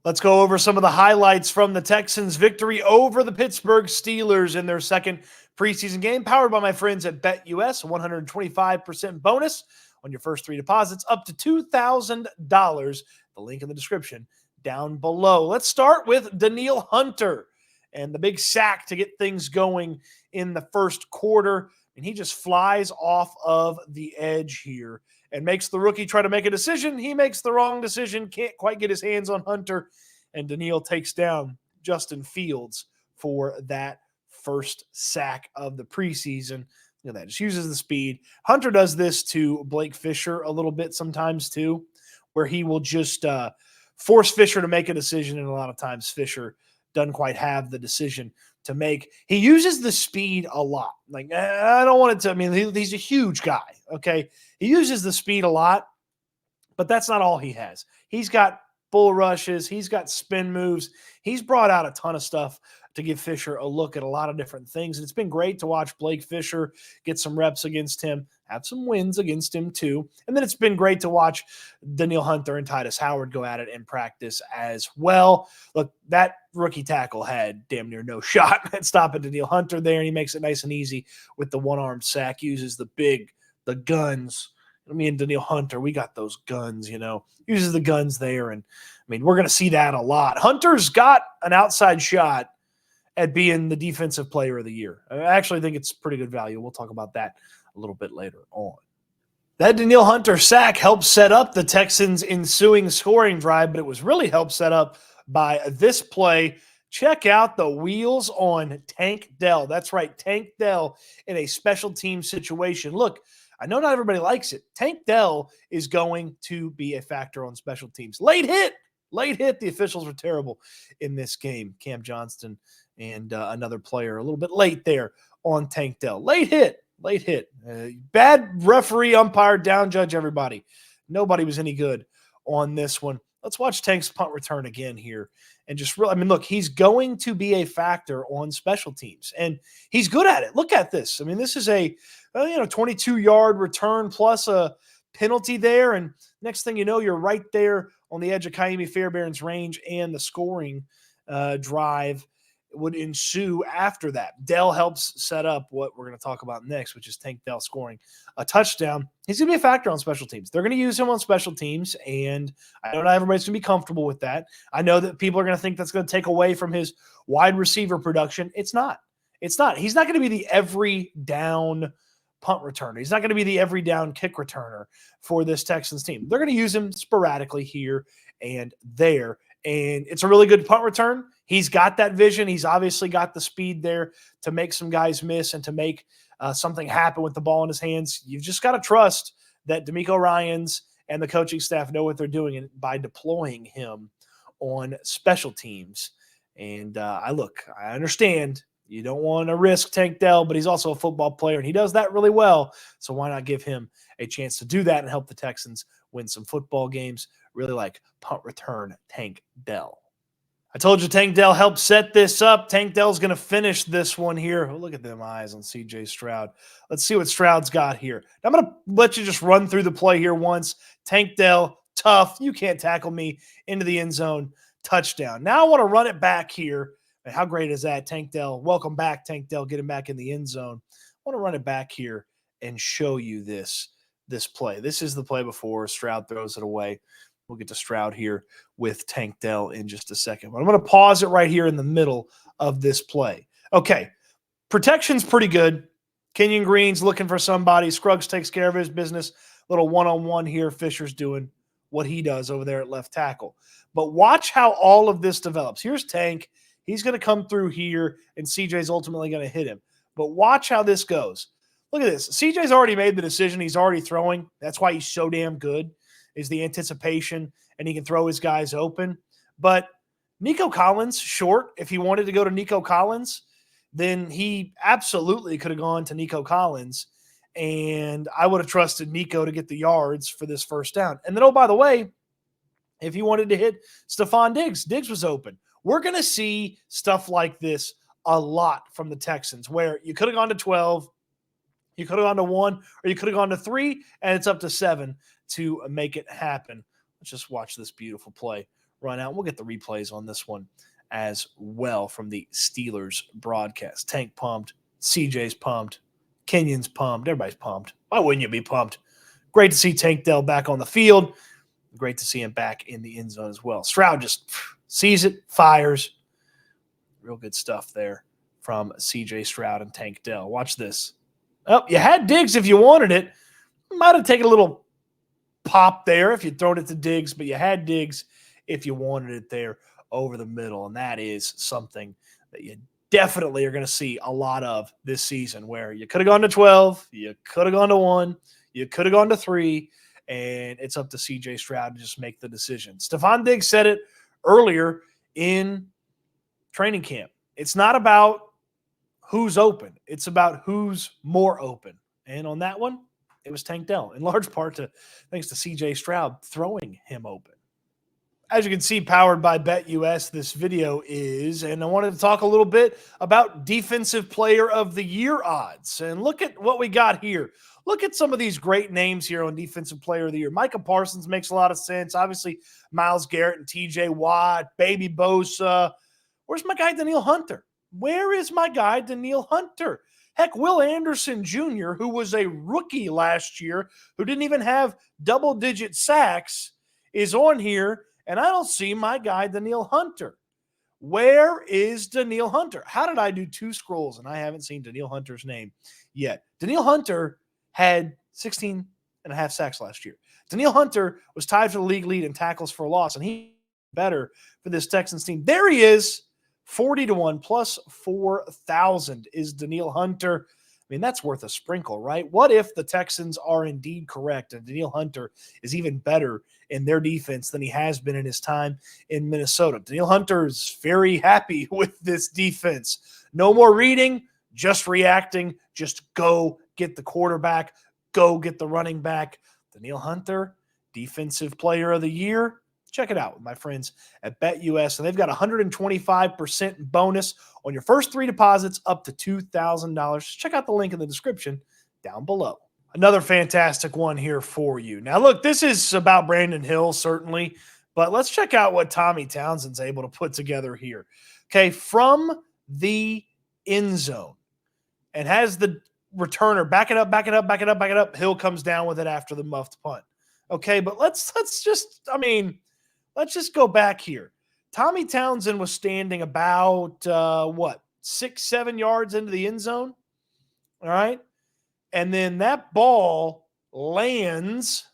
Let's go over some of the highlights from the Texans' victory over the Pittsburgh Steelers in their second preseason game, powered by my friends at BetUS, 125% bonus on your first three deposits up to $2,000. The link in the description down below. Let's start with Denil Hunter and the big sack to get things going in the first quarter. And he just flies off of the edge here and makes the rookie try to make a decision. He makes the wrong decision, can't quite get his hands on Hunter, and Denil takes down Justin Fields for that first sack of the preseason. You know, that just uses the speed. Hunter does this to Blake Fisher a little bit sometimes too, where he will just force Fisher to make a decision, and a lot of times Fisher doesn't quite have the decision to make. He uses the speed a lot. Like, I don't want it to, I mean, he's a huge guy, okay? He uses the speed a lot, but that's not all he has. He's got bull rushes. He's got spin moves. He's brought out a ton of stuff to give Fisher a look at a lot of different things. And it's been great to watch Blake Fisher get some reps against him, have some wins against him too. And then it's been great to watch Danielle Hunter and Titus Howard go at it in practice as well. Look, that rookie tackle had damn near no shot at stopping Danielle Hunter there, and he makes it nice and easy with the one-arm sack, uses the guns. Me and Denil Hunter, we got those guns, uses the guns there. And I mean, we're going to see that a lot. Hunter's got an outside shot at being the defensive player of the year. I actually think it's pretty good value. We'll talk about that a little bit later on. That Denil Hunter sack helped set up the Texans' ensuing scoring drive, but it was really helped set up by this play. Check out the wheels on Tank Dell. That's right, Tank Dell in a special team situation. Look, I know not everybody likes it. Tank Dell is going to be a factor on special teams. Late hit. The officials were terrible in this game. Cam Johnston and another player a little bit late there on Tank Dell. Late hit. Bad referee, umpire, down judge, everybody. Nobody was any good on this one. Let's watch Tank's punt return again here. And just really, I mean, look, he's going to be a factor on special teams. And he's good at it. Look at this. I mean, this is a 22-yard return plus a penalty there. And next thing you know, you're right there on the edge of Kaimi Fairbairn's range, and the scoring drive would ensue after that. Dell helps set up what we're going to talk about next, which is Tank Dell scoring a touchdown. He's going to be a factor on special teams. They're going to use him on special teams, and I know not everybody's going to be comfortable with that. I know that people are going to think that's going to take away from his wide receiver production. It's not. He's not going to be the every down punt returner. He's not going to be the every down kick returner for this Texans team. They're going to use him sporadically here and there, and it's a really good punt return. He's got that vision. He's obviously got the speed there to make some guys miss and to make something happen with the ball in his hands. You've just got to trust that DeMeco Ryans and the coaching staff know what they're doing by deploying him on special teams. And I understand you don't want to risk Tank Dell, but he's also a football player, and he does that really well. So why not give him a chance to do that and help the Texans win some football games? Really like punt return Tank Dell. I told you Tank Dell helped set this up. Tank Dell's going to finish this one here. Oh, look at them eyes on C.J. Stroud. Let's see what Stroud's got here. I'm going to let you just run through the play here once. Tank Dell, tough. You can't tackle me, into the end zone. Touchdown. Now I want to run it back here. And how great is that? Tank Dell, welcome back, Tank Dell. Get him back in the end zone. I want to run it back here and show you this play. This is the play before Stroud throws it away. We'll get to Stroud here with Tank Dell in just a second. But I'm going to pause it right here in the middle of this play. Okay, protection's pretty good. Kenyon Green's looking for somebody. Scruggs takes care of his business. Little one-on-one here. Fisher's doing what he does over there at left tackle. But watch how all of this develops. Here's Tank. He's going to come through here, and CJ's ultimately going to hit him. But watch how this goes. Look at this. CJ's already made the decision. He's already throwing. That's why he's so damn good, is the anticipation, and he can throw his guys open. But Nico Collins, short, if he wanted to go to Nico Collins, then he absolutely could have gone to Nico Collins, and I would have trusted Nico to get the yards for this first down. And then, oh, by the way, if he wanted to hit Stefon Diggs, Diggs was open. We're going to see stuff like this a lot from the Texans, where you could have gone to 12, you could have gone to 1, or you could have gone to 3, and it's up to 7 to make it happen. Let's just watch this beautiful play run out. We'll get the replays on this one as well from the Steelers broadcast. Tank pumped. CJ's pumped. Kenyon's pumped. Everybody's pumped. Why wouldn't you be pumped? Great to see Tank Dell back on the field. Great to see him back in the end zone as well. Stroud just sees it, fires. Real good stuff there from CJ Stroud and Tank Dell. Watch this. Oh, you had Diggs if you wanted it. Might have taken a little pop there if you thrown it to Diggs, but you had Diggs if you wanted it there over the middle. And that is something that you definitely are going to see a lot of this season, where you could have gone to 12, you could have gone to 1, you could have gone to 3, and it's up to CJ Stroud to just make the decision. Stefon Diggs said it earlier in training camp. It's not about who's open. It's about who's more open. And on that one, it was Tank Dell, in large part thanks to CJ Stroud throwing him open. As you can see, powered by BetUS, this video is, and I wanted to talk a little bit about Defensive Player of the Year odds. And look at what we got here. Look at some of these great names here on Defensive Player of the Year. Micah Parsons makes a lot of sense. Obviously, Myles Garrett and TJ Watt, Baby Bosa. Where's my guy, Denil Hunter? Where is my guy, Denil Hunter? Heck, Will Anderson Jr., who was a rookie last year, who didn't even have double-digit sacks, is on here. And I don't see my guy, Denil Hunter. Where is Denil Hunter? How did I do 2 scrolls and I haven't seen Denil Hunter's name yet? Denil Hunter had 16 and a half sacks last year. Denil Hunter was tied for the league lead in tackles for loss, and he better for this Texans team. There he is, 40-1 plus 4,000 is Denil Hunter. I mean, that's worth a sprinkle, right? What if the Texans are indeed correct and Denil Hunter is even better in their defense than he has been in his time in Minnesota? Denil Hunter is very happy with this defense. No more reading, just reacting. Just go get the quarterback. Go get the running back. Denil Hunter, Defensive Player of the Year. Check it out with my friends at BetUS, and they've got 125% bonus on your first 3 deposits up to $2,000. Check out the link in the description down below. Another fantastic one here for you. Now, look, this is about Brandon Hill, certainly, but let's check out what Tommy Townsend's able to put together here. Okay, from the end zone, and has the returner back it up. Hill comes down with it after the muffed punt. Okay, but let's just go back here. Tommy Townsend was standing about, 6-7 yards into the end zone. All right. And then that ball lands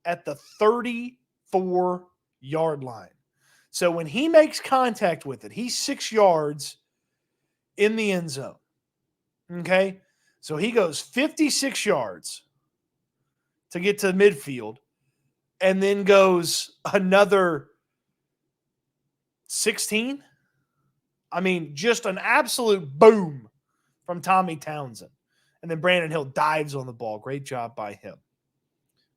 at the 34-yard line. So when he makes contact with it, he's 6 yards in the end zone. Okay. So he goes 56 yards to get to midfield, and then goes another 16. I mean, just an absolute boom from Tommy Townsend. And then Brandon Hill dives on the ball. Great job by him.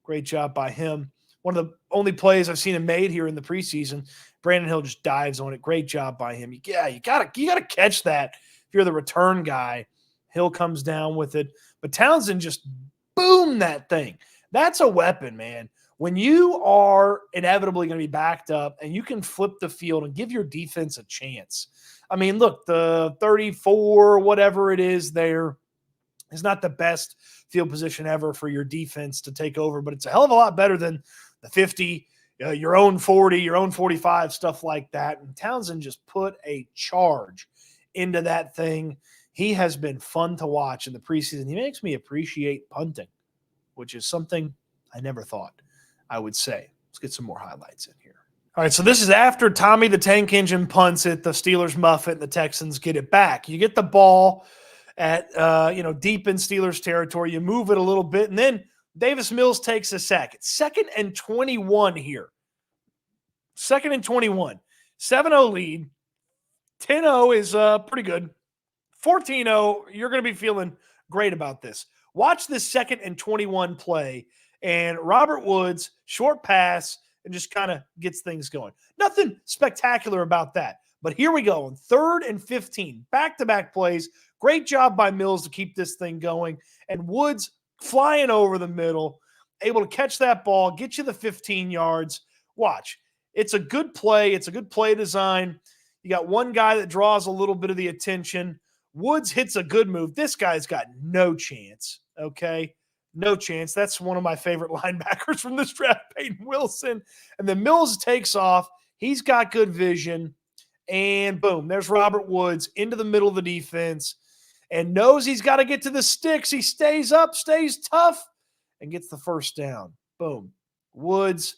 Great job by him. One of the only plays I've seen him made here in the preseason. Brandon Hill just dives on it. Great job by him. Yeah, you gotta catch that if you're the return guy. Hill comes down with it. But Townsend just boomed that thing. That's a weapon, man. When you are inevitably going to be backed up and you can flip the field and give your defense a chance. I mean, look, the 34, whatever it is there, is not the best field position ever for your defense to take over, but it's a hell of a lot better than the 50, your own 40, your own 45, stuff like that. And Townsend just put a charge into that thing. He has been fun to watch in the preseason. He makes me appreciate punting, which is something I never thought I would say. Let's get some more highlights in here. All right, so this is after Tommy the Tank Engine punts it, the Steelers muff it, and the Texans get it back. You get the ball at deep in Steelers territory. You move it a little bit, and then Davis Mills takes a sack. It's 2nd and 21 here. 2nd and 21. 7-0 lead. 10-0 is pretty good. 14-0, you're going to be feeling great about this. Watch this 2nd and 21 play, and Robert Woods, short pass, and just kind of gets things going. Nothing spectacular about that. But here we go on 3rd and 15. Back-to-back plays. Great job by Mills to keep this thing going. And Woods flying over the middle, able to catch that ball, get you the 15 yards. Watch. It's a good play. It's a good play design. You got one guy that draws a little bit of the attention. Woods hits a good move. This guy's got no chance, okay? No chance. That's one of my favorite linebackers from this draft, Peyton Wilson. And then Mills takes off. He's got good vision. And boom, there's Robert Woods into the middle of the defense and knows he's got to get to the sticks. He stays up, stays tough, and gets the first down. Boom. Woods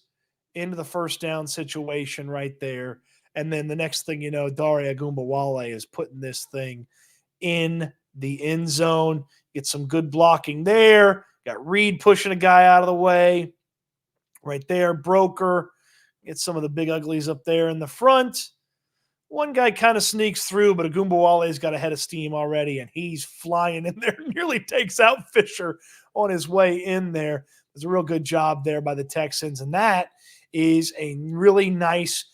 into the first down situation right there. And then the next thing you know, Dare Ogunbowale is putting this thing in the end zone. Get some good blocking there. Got Reed pushing a guy out of the way. Right there, Broker. Get some of the big uglies up there in the front. One guy kind of sneaks through, but Ogunbowale's got a head of steam already, and he's flying in there. Nearly takes out Fisher on his way in there. There's a real good job there by the Texans, and that is a really nice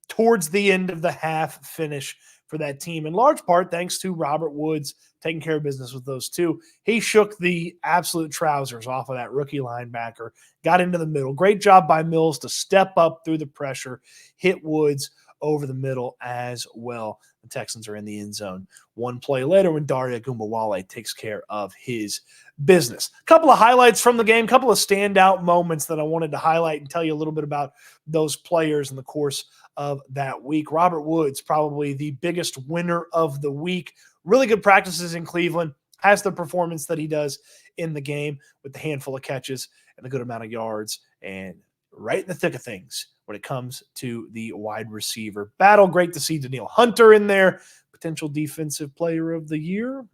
towards the end of the half finish for that team, in large part thanks to Robert Woods taking care of business with those two. He shook the absolute trousers off of that rookie linebacker, got into the middle. Great job by Mills to step up through the pressure, hit Woods over the middle as well. The Texans are in the end zone one play later when Dare Ogunbowale takes care of his business. A couple of highlights from the game, a couple of standout moments that I wanted to highlight and tell you a little bit about those players in the course of that week. Robert Woods, probably the biggest winner of the week. Really good practices in Cleveland, has the performance that he does in the game with the handful of catches and a good amount of yards, and right in the thick of things when it comes to the wide receiver battle. Great to see Denil Hunter in there, potential defensive player of the year.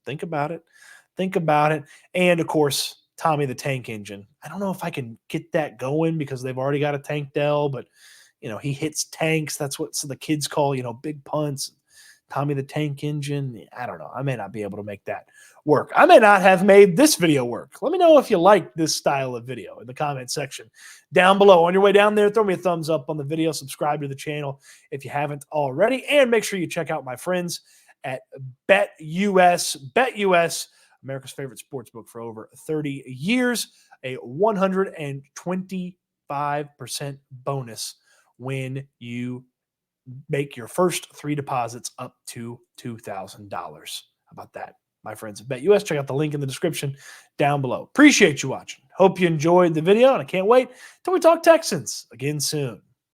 Think about it. Think about it. And, of course, Tommy the Tank Engine. I don't know if I can get that going because they've already got a Tank Dell, but, he hits tanks. That's what the kids call, big punts. Tommy the Tank Engine. I don't know. I may not be able to make that work. I may not have made this video work. Let me know if you like this style of video in the comment section down below. On your way down there, throw me a thumbs up on the video. Subscribe to the channel if you haven't already. And make sure you check out my friends at BetUS. BetUS, America's favorite sportsbook for over 30 years. A 125% bonus when you make your first 3 deposits up to $2,000. How about that, my friends at BetUS? Check out the link in the description down below. Appreciate you watching. Hope you enjoyed the video, and I can't wait till we talk Texans again soon.